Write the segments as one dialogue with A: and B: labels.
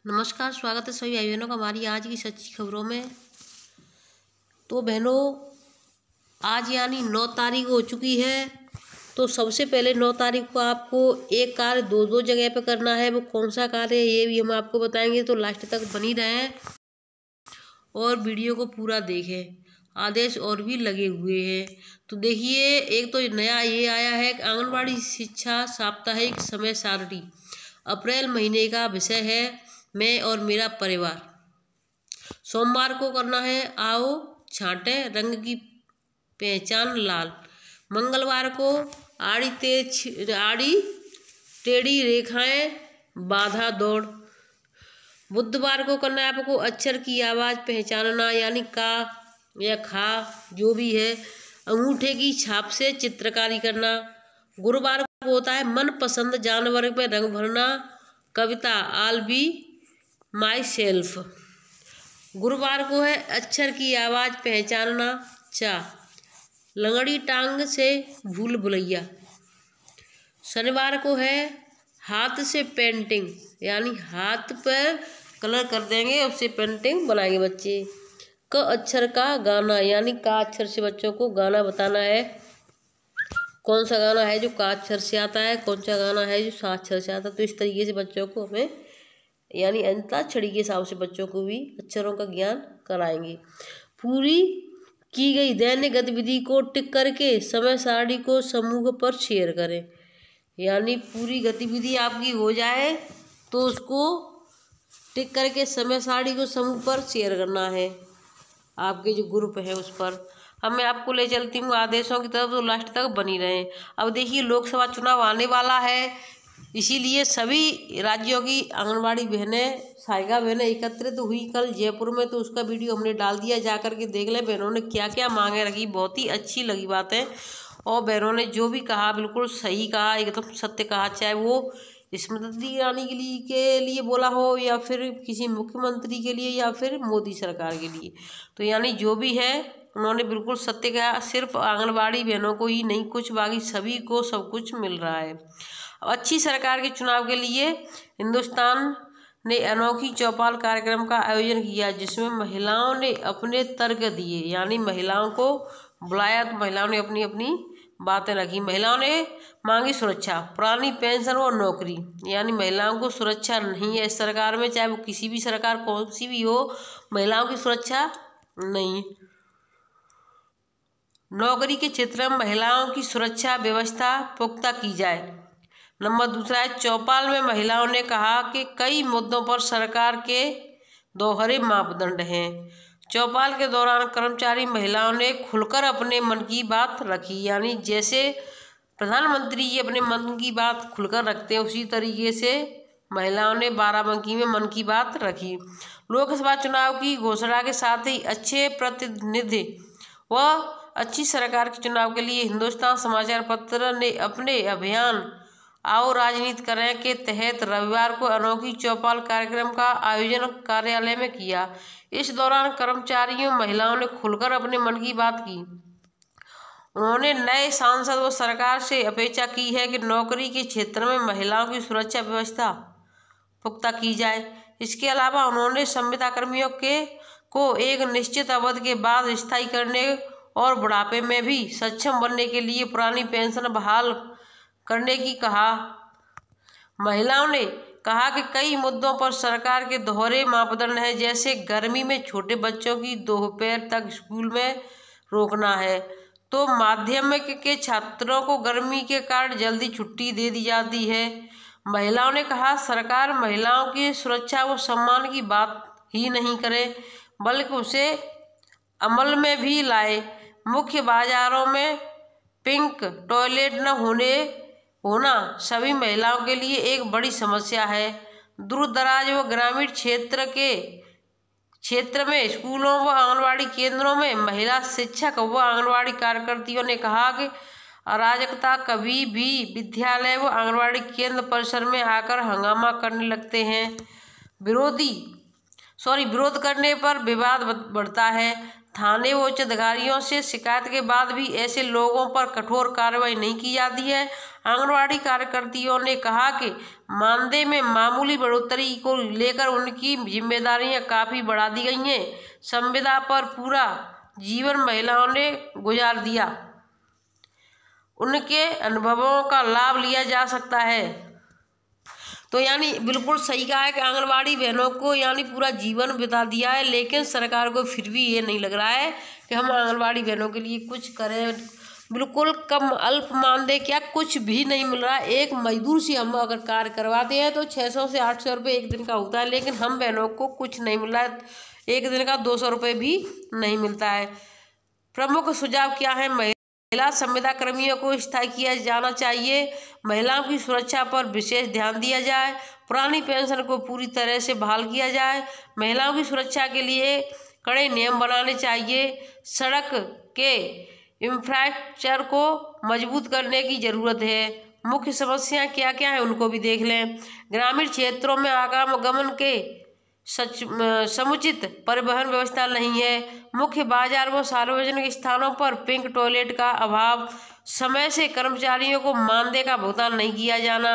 A: नमस्कार, स्वागत है सभी भाई बहनों का हमारी आज की सच्ची खबरों में। तो बहनों, आज यानी 9 तारीख हो चुकी है। तो सबसे पहले 9 तारीख को आपको एक कार्य दो जगह पे करना है। वो कौन सा कार्य है ये भी हम आपको बताएंगे, तो लास्ट तक बनी रहें और वीडियो को पूरा देखें। आदेश और भी लगे हुए हैं। तो देखिए, एक तो नया ये आया है कि आंगनबाड़ी शिक्षा साप्ताहिक समय सारणी अप्रैल महीने का विषय है मैं और मेरा परिवार। सोमवार को करना है आओ छांटे रंग की पहचान लाल। मंगलवार को आड़ी टेढ़ी रेखाएं बाधा दौड़। बुधवार को करना है आपको अक्षर की आवाज़ पहचानना, यानी का या खा जो भी है। अंगूठे की छाप से चित्रकारी करना। गुरुवार को होता है मनपसंद जानवर में रंग भरना, कविता आल बी माई सेल्फ। गुरुवार को है अक्षर की आवाज़ पहचानना चा। लंगड़ी टांग से भूल भुलैया। शनिवार को है हाथ से पेंटिंग, यानी हाथ पर कलर कर देंगे उससे पेंटिंग बनाएंगे बच्चे। क अक्षर का गाना, यानी का अक्षर से बच्चों को गाना बताना है। कौन सा गाना है जो का अक्षर से आता है, कौन सा गाना है जो सा अक्षर से आता है। तो इस तरीके से बच्चों को हमें यानी अंताक्षरी के हिसाब से बच्चों को भी अक्षरों का ज्ञान कराएंगे। पूरी की गई दैनिक गतिविधि को टिक करके समय सारणी को समूह पर शेयर करें। यानी पूरी गतिविधि आपकी हो जाए तो उसको टिक करके समय सारणी को समूह पर शेयर करना है, आपके जो ग्रुप है उस पर। अब मैं आपको ले चलती हूँ आदेशों की तरफ, तो लास्ट तक बनी रहें। अब देखिए, लोकसभा चुनाव आने वाला है, इसीलिए सभी राज्यों की आंगनबाड़ी बहनें, सहायिका बहनें एकत्रित हुई कल जयपुर में। तो उसका वीडियो हमने डाल दिया, जा करके देख लें बहनों ने क्या क्या मांगे रखी। बहुत ही अच्छी लगी बातें, और बहनों ने जो भी कहा बिल्कुल सही कहा, एकदम सत्य कहा। चाहे वो स्मृति ईरानी के लिए बोला हो, या फिर किसी मुख्यमंत्री के लिए, या फिर मोदी सरकार के लिए। तो यानी जो भी है उन्होंने बिल्कुल सत्य कहा। सिर्फ आंगनबाड़ी बहनों को ही नहीं, कुछ बाकी सभी को सब कुछ मिल रहा है। अच्छी सरकार के चुनाव के लिए हिंदुस्तान ने अनोखी चौपाल कार्यक्रम का आयोजन किया, जिसमें महिलाओं ने अपने तर्क दिए। यानी महिलाओं को बुलाया तो महिलाओं ने अपनी अपनी बातें रखी। महिलाओं ने मांगी सुरक्षा, पुरानी पेंशन और नौकरी। यानी महिलाओं को सुरक्षा नहीं है इस सरकार में, चाहे वो किसी भी सरकार कौन सी भी हो, महिलाओं की सुरक्षा नहीं। नौकरी के क्षेत्र में महिलाओं की सुरक्षा व्यवस्था पुख्ता की जाए। नंबर दूसरा है, चौपाल में महिलाओं ने कहा कि कई मुद्दों पर सरकार के दोहरे मापदंड हैं। चौपाल के दौरान कर्मचारी महिलाओं ने खुलकर अपने मन की बात रखी। यानी जैसे प्रधानमंत्री जी अपने मन की बात खुलकर रखते हैं, उसी तरीके से महिलाओं ने बाराबंकी में मन की बात रखी। लोकसभा चुनाव की घोषणा के साथ ही अच्छे प्रतिनिधि व अच्छी सरकार के चुनाव के लिए हिंदुस्तान समाचार पत्र ने अपने अभियान आओ राजनीति करें के तहत रविवार को अनोखी चौपाल कार्यक्रम का आयोजन कार्यालय में किया। इस दौरान कर्मचारियों महिलाओं ने खुलकर अपने मन की बात की। उन्होंने नए सांसद व सरकार से अपेक्षा की है कि नौकरी के क्षेत्र में महिलाओं की सुरक्षा व्यवस्था पुख्ता की जाए। इसके अलावा उन्होंने संविदा कर्मियों को एक निश्चित अवधि के बाद स्थायी करने और बुढ़ापे में भी सक्षम बनने के लिए पुरानी पेंशन बहाल करने की कहा। महिलाओं ने कहा कि कई मुद्दों पर सरकार के दोहरे मापदंड हैं, जैसे गर्मी में छोटे बच्चों की दोपहर तक स्कूल में रोकना है, तो माध्यमिक के छात्रों को गर्मी के कारण जल्दी छुट्टी दे दी जाती है। महिलाओं ने कहा सरकार महिलाओं की सुरक्षा व सम्मान की बात ही नहीं करे, बल्कि उसे अमल में भी लाए। मुख्य बाजारों में पिंक टॉयलेट न होना सभी महिलाओं के लिए एक बड़ी समस्या है। दूर दराज व ग्रामीण क्षेत्र में स्कूलों व आंगनबाड़ी केंद्रों में महिला शिक्षक व आंगनबाड़ी कार्यकर्तियों ने कहा कि अराजकता कभी भी विद्यालय व आंगनबाड़ी केंद्र परिसर में आकर हंगामा करने लगते हैं। विरोध करने पर विवाद बढ़ता है। थाने व उच्च अधिकारियों से शिकायत के बाद भी ऐसे लोगों पर कठोर कार्रवाई नहीं की जाती है। आंगनवाड़ी कार्यकर्तियों ने कहा कि मानदेय में मामूली बढ़ोतरी को लेकर उनकी जिम्मेदारियां काफ़ी बढ़ा दी गई हैं। संविदा पर पूरा जीवन महिलाओं ने गुजार दिया, उनके अनुभवों का लाभ लिया जा सकता है। तो यानी बिल्कुल सही कहा है कि आंगनवाड़ी बहनों को यानी पूरा जीवन बिता दिया है, लेकिन सरकार को फिर भी ये नहीं लग रहा है कि हम आंगनवाड़ी बहनों के लिए कुछ करें। बिल्कुल कम अल्प मानदेय क्या कुछ भी नहीं मिल रहा है। एक मजदूर से हम अगर कार्य करवाते हैं तो 600 से 800 रुपये एक दिन का होता है, लेकिन हम बहनों को कुछ नहीं मिल रहा है, एक दिन का 200 रुपये भी नहीं मिलता है। प्रमुख सुझाव क्या है? महिला संविदा कर्मियों को स्थायी किया जाना चाहिए। महिलाओं की सुरक्षा पर विशेष ध्यान दिया जाए। पुरानी पेंशन को पूरी तरह से बहाल किया जाए। महिलाओं की सुरक्षा के लिए कड़े नियम बनाने चाहिए। सड़क के इंफ्रास्ट्रक्चर को मजबूत करने की जरूरत है। मुख्य समस्याएं क्या क्या है उनको भी देख लें। ग्रामीण क्षेत्रों में आवागमन के समुचित परिवहन व्यवस्था नहीं है। मुख्य बाजार व सार्वजनिक स्थानों पर पिंक टॉयलेट का अभाव। समय से कर्मचारियों को मानदेय का भुगतान नहीं किया जाना।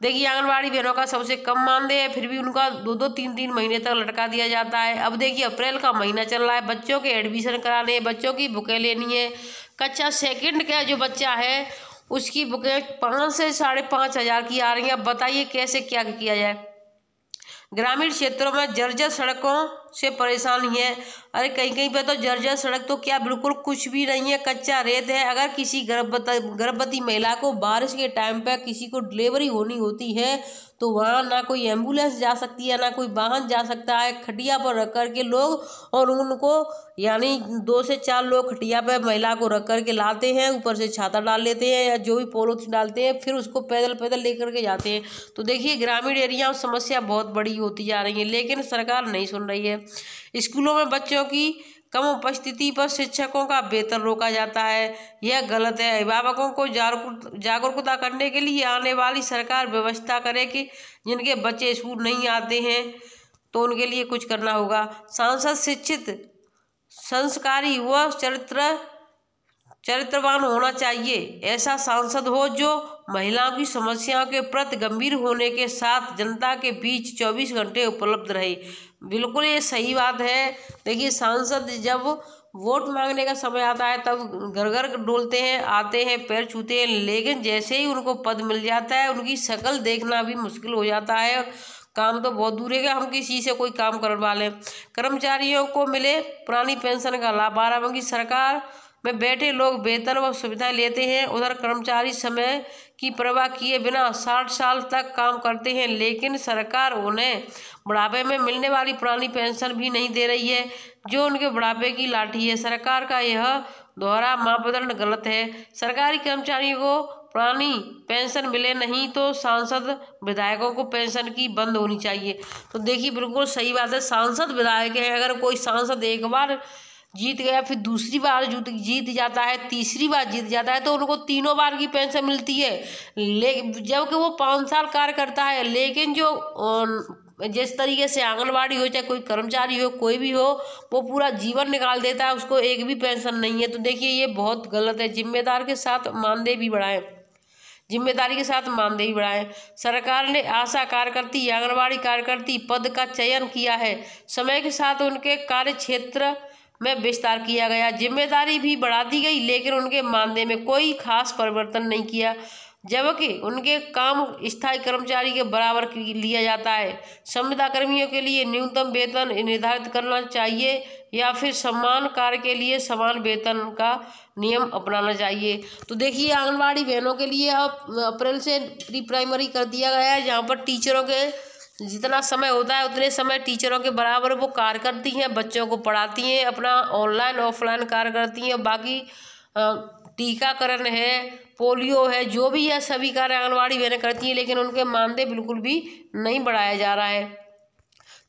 A: देखिए आंगनवाड़ी बहनों का सबसे कम मानदेय है, फिर भी उनका 2-2, 3-3 महीने तक लटका दिया जाता है। अब देखिए अप्रैल का महीना चल रहा है, बच्चों के एडमिशन कराने हैं, बच्चों की बुकें लेनी है। कक्षा सेकंड का जो बच्चा है उसकी बुकें 5 से 5,500 की आ रही हैं। अब बताइए कैसे क्या किया जाए। ग्रामीण क्षेत्रों में जर्जर सड़कों से परेशानी है। अरे कहीं कहीं पे तो जर्जर सड़क तो क्या बिल्कुल कुछ भी नहीं है, कच्चा रेत है। अगर किसी गर्भवती महिला को बारिश के टाइम पे किसी को डिलीवरी होनी होती है तो वहाँ ना कोई एम्बुलेंस जा सकती है, ना कोई वाहन जा सकता है। खटिया पर रख कर के लोग और उनको यानी 2 से 4 लोग खटिया पर महिला को रख कर के लाते हैं, ऊपर से छाता डाल लेते हैं या जो भी पॉलीथीन डालते हैं, फिर उसको पैदल पैदल लेकर के जाते हैं। तो देखिए ग्रामीण एरिया में समस्या बहुत बड़ी होती जा रही है, लेकिन सरकार नहीं सुन रही है। स्कूलों में बच्चों की कम उपस्थिति पर शिक्षकों का वेतन रोका जाता है, यह गलत है। अभिभावकों को जागरूकता करने के लिए आने वाली सरकार व्यवस्था करे कि जिनके बच्चे स्कूल नहीं आते हैं तो उनके लिए कुछ करना होगा। सांसद शिक्षित, संस्कारी व चरित्रवान होना चाहिए। ऐसा सांसद हो जो महिलाओं की समस्याओं के प्रति गंभीर होने के साथ जनता के बीच 24 घंटे उपलब्ध रहे। बिल्कुल ये सही बात है। देखिए सांसद जब वोट मांगने का समय आता है तब घर घर डोलते हैं, आते हैं, पैर छूते हैं, लेकिन जैसे ही उनको पद मिल जाता है उनकी शक्ल देखना भी मुश्किल हो जाता है। काम तो बहुत दूर है कि हम किसी से कोई काम करवा लें। कर्मचारियों को मिले पुरानी पेंशन का लाभ। बाराबंकी सरकार में बैठे लोग वेतन व सुविधाएं लेते हैं, उधर कर्मचारी समय की परवाह किए बिना 60 साल तक काम करते हैं, लेकिन सरकार उन्हें बुढ़ापे में मिलने वाली पुरानी पेंशन भी नहीं दे रही है जो उनके बुढ़ापे की लाठी है। सरकार का यह दोहरा मापदंड गलत है। सरकारी कर्मचारियों को पुरानी पेंशन मिले नहीं तो सांसद विधायकों को पेंशन की बंद होनी चाहिए। तो देखिए बिल्कुल सही बात है, सांसद विधायक है, अगर कोई सांसद एक बार जीत गया, फिर दूसरी बार जीत जाता है, तीसरी बार जीत जाता है तो उनको 3 बार की पेंशन मिलती है, जबकि वो 5 साल कार्य करता है। लेकिन जो जिस तरीके से आंगनवाड़ी हो, चाहे कोई कर्मचारी हो, कोई भी हो, वो पूरा जीवन निकाल देता है, उसको एक भी पेंशन नहीं है। तो देखिए ये बहुत गलत है। जिम्मेदारी के साथ मानदेय भी बढ़ाएं। सरकार ने आशा कार्यकर्ती, आंगनवाड़ी कार्यकर्ती पद का चयन किया है, समय के साथ उनके कार्य क्षेत्र में विस्तार किया गया, जिम्मेदारी भी बढ़ा दी गई, लेकिन उनके मानदेय में कोई खास परिवर्तन नहीं किया, जबकि उनके काम स्थायी कर्मचारी के बराबर लिया जाता है। संविदा कर्मियों के लिए न्यूनतम वेतन निर्धारित करना चाहिए या फिर समान कार्य के लिए समान वेतन का नियम अपनाना चाहिए। तो देखिए आंगनवाड़ी बहनों के लिए अब अप्रैल से प्री प्राइमरी कर दिया गया है, जहाँ पर टीचरों के जितना समय होता है उतने समय टीचरों के बराबर वो कार्य करती हैं, बच्चों को पढ़ाती हैं, अपना ऑनलाइन ऑफलाइन कार्य करती हैं। बाकी टीकाकरण है, पोलियो है, जो भी है सभी कार्य आंगनवाड़ी बहनें करती हैं, लेकिन उनके मानदेय बिल्कुल भी नहीं बढ़ाया जा रहा है।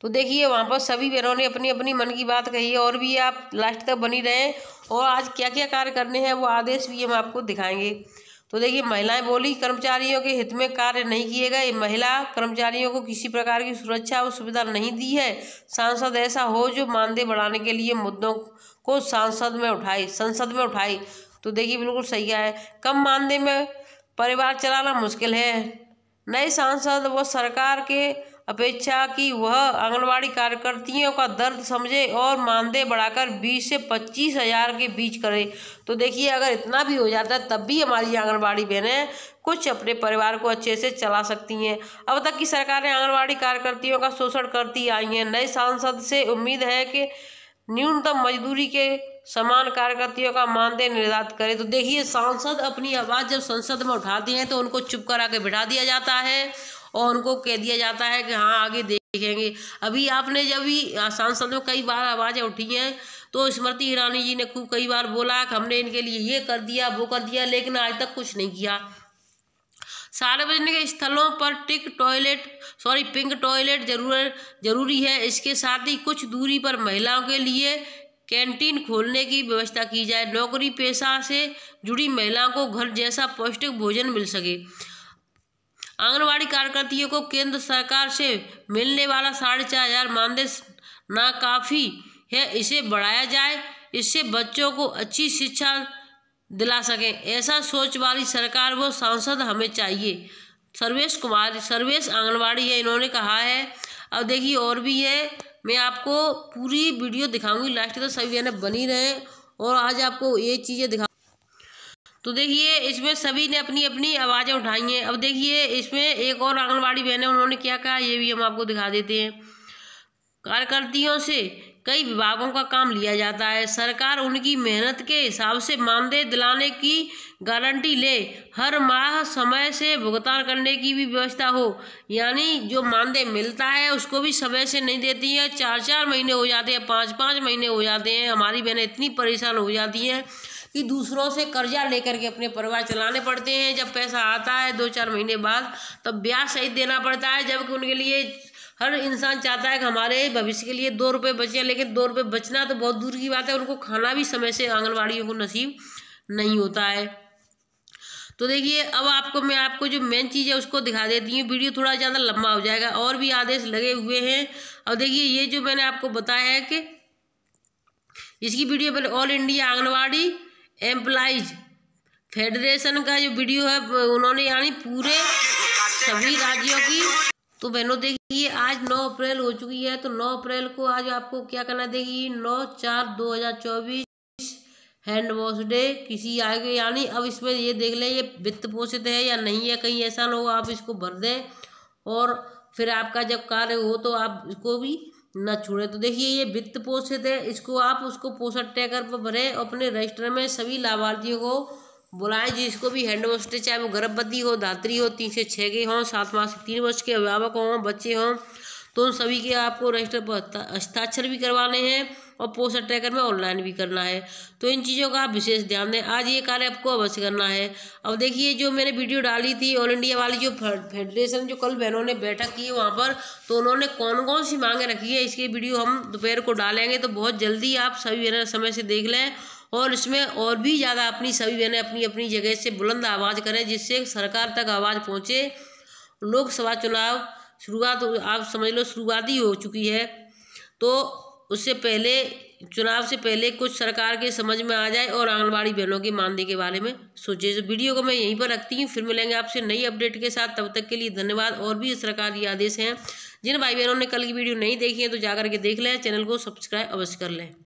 A: तो देखिए वहाँ पर सभी बहनों ने अपनी अपनी मन की बात कही है, और भी आप लास्ट तक बनी रहें। और आज क्या क्या कार्य करने हैं वो आदेश भी हम आपको दिखाएंगे। तो देखिए महिलाएं बोली, कर्मचारियों के हित में कार्य नहीं किए गए, महिला कर्मचारियों को किसी प्रकार की सुरक्षा और सुविधा नहीं दी है। सांसद ऐसा हो जो मानदेय बढ़ाने के लिए मुद्दों को संसद में उठाए। तो देखिए बिल्कुल सही है, कम मानदेय में परिवार चलाना मुश्किल है। नए सांसद व सरकार के अपेक्षा कि वह आंगनबाड़ी कार्यकर्तियों का दर्द समझे और मानदेय बढ़ाकर 20 से 25 हज़ार के बीच करे। तो देखिए अगर इतना भी हो जाता है तब भी हमारी आंगनबाड़ी बहनें कुछ अपने परिवार को अच्छे से चला सकती हैं। अब तक की सरकारें आंगनबाड़ी कार्यकर्तियों का शोषण करती आई हैं। नए सांसद से उम्मीद है कि न्यूनतम मजदूरी के समान कार्यकर्तियों का मानदेय निर्धारित करे। तो देखिए सांसद अपनी आवाज़ जब संसद में उठाते हैं तो उनको चुप करा के बिठा दिया जाता है और उनको कह दिया जाता है कि हाँ आगे देखेंगे। अभी आपने जब भी सांसद में कई बार आवाज़ें उठी हैं तो स्मृति ईरानी जी ने खूब कई बार बोला कि हमने इनके लिए ये कर दिया वो कर दिया, लेकिन आज तक कुछ नहीं किया। सार्वजनिक स्थलों पर पिंक टॉयलेट जरूरी है। इसके साथ ही कुछ दूरी पर महिलाओं के लिए कैंटीन खोलने की व्यवस्था की जाए। नौकरी पेशा से जुड़ी महिलाओं को घर जैसा पौष्टिक भोजन मिल सके। आंगनबाड़ी कार्यकर्तियों को केंद्र सरकार से मिलने वाला 4,500 मानदेय नाकाफी है, इसे बढ़ाया जाए। इससे बच्चों को अच्छी शिक्षा दिला सकें। ऐसा सोच वाली सरकार वो सांसद हमें चाहिए। सर्वेश आंगनबाड़ी है, इन्होंने कहा है। अब देखिए और भी है, मैं आपको पूरी वीडियो दिखाऊंगी, लास्ट तक सभी बहनें बनी रहे और आज आपको ये चीज़ें दिखा। तो देखिए इसमें सभी ने अपनी अपनी आवाज़ें उठाई हैं। अब देखिए इसमें एक और आंगनबाड़ी बहन है, उन्होंने क्या कहा ये भी हम आपको दिखा देते हैं। कार्यकर्तियों से कई विभागों का काम लिया जाता है, सरकार उनकी मेहनत के हिसाब से मानदेय दिलाने की गारंटी ले। हर माह समय से भुगतान करने की भी व्यवस्था हो, यानी जो मानदेय मिलता है उसको भी समय से नहीं देती है। 4-4 महीने हो जाते हैं, 5-5 महीने हो जाते हैं। हमारी बहनें इतनी परेशान हो जाती हैं कि दूसरों से कर्जा लेकर के अपने परिवार चलाने पड़ते हैं। जब पैसा आता है 2-4 महीने बाद तब ब्याज सहित देना पड़ता है, जबकि उनके लिए हर इंसान चाहता है कि हमारे भविष्य के लिए 2 रुपये बचे, लेकिन 2 रुपये बचना तो बहुत दूर की बात है, उनको खाना भी समय से आंगनबाड़ियों को नसीब नहीं होता है। तो देखिए अब मैं आपको जो मेन चीज़ है उसको दिखा देती हूँ, वीडियो थोड़ा ज़्यादा लंबा हो जाएगा, और भी आदेश लगे हुए हैं। अब देखिए ये जो मैंने आपको बताया है कि इसकी वीडियो पर all India anganwadi employees federation का जो वीडियो है उन्होंने यानी पूरे सभी राज्यों की। तो बहनों देखिए आज 9 अप्रैल हो चुकी है, तो 9 अप्रैल को आज आपको क्या करना देगी, 9/4/2024 हैंड वॉश डे किसी आगे, यानी अब इसमें ये देख लें ये वित्त पोषित है या नहीं है, कहीं ऐसा ना हो आप इसको भर दें और फिर आपका जब कार्य हो तो आप इसको भी न छोड़ें। तो देखिए ये वित्त पोषित है, इसको आप उसको पोषण ट्रैकर पर भरें, अपने रजिस्टर में सभी लाभार्थियों को बुलाएं जिसको भी हैंड वॉश डे, चाहे वो गर्भवती हो, धात्री हो, 3 से 6 के हों, 7 माह से 3 वर्ष के अभिभावक हों, बच्चे हों, तो उन सभी के आपको रजिस्टर पर हस्ताक्षर भी करवाने हैं और पोषण ट्रैकर में ऑनलाइन भी करना है। तो इन चीज़ों का आप विशेष ध्यान दें, आज ये कार्य आपको अवश्य करना है। अब देखिए जो मैंने वीडियो डाली थी ऑल इंडिया वाली जो फेडरेशन जो कल बहनों ने बैठक की है वहाँ पर, तो उन्होंने कौन कौन सी मांगें रखी है इसकी वीडियो हम दोपहर को डालेंगे, तो बहुत जल्दी आप सभी बहनें समय से देख लें और इसमें और भी ज़्यादा अपनी सभी बहनें अपनी अपनी जगह से बुलंद आवाज़ करें जिससे सरकार तक आवाज़ पहुँचे। लोकसभा चुनाव शुरुआत आप समझ लो शुरुआती हो चुकी है, तो उससे पहले चुनाव से पहले कुछ सरकार के समझ में आ जाए और आंगनबाड़ी बहनों के मानदेय के बारे में सोचे। तो वीडियो को मैं यहीं पर रखती हूँ, फिर मिलेंगे आपसे नई अपडेट के साथ, तब तक के लिए धन्यवाद। और भी सरकारी आदेश हैं, जिन भाई बहनों ने कल की वीडियो नहीं देखी है तो जाकर के देख लें, चैनल को सब्सक्राइब अवश्य कर लें।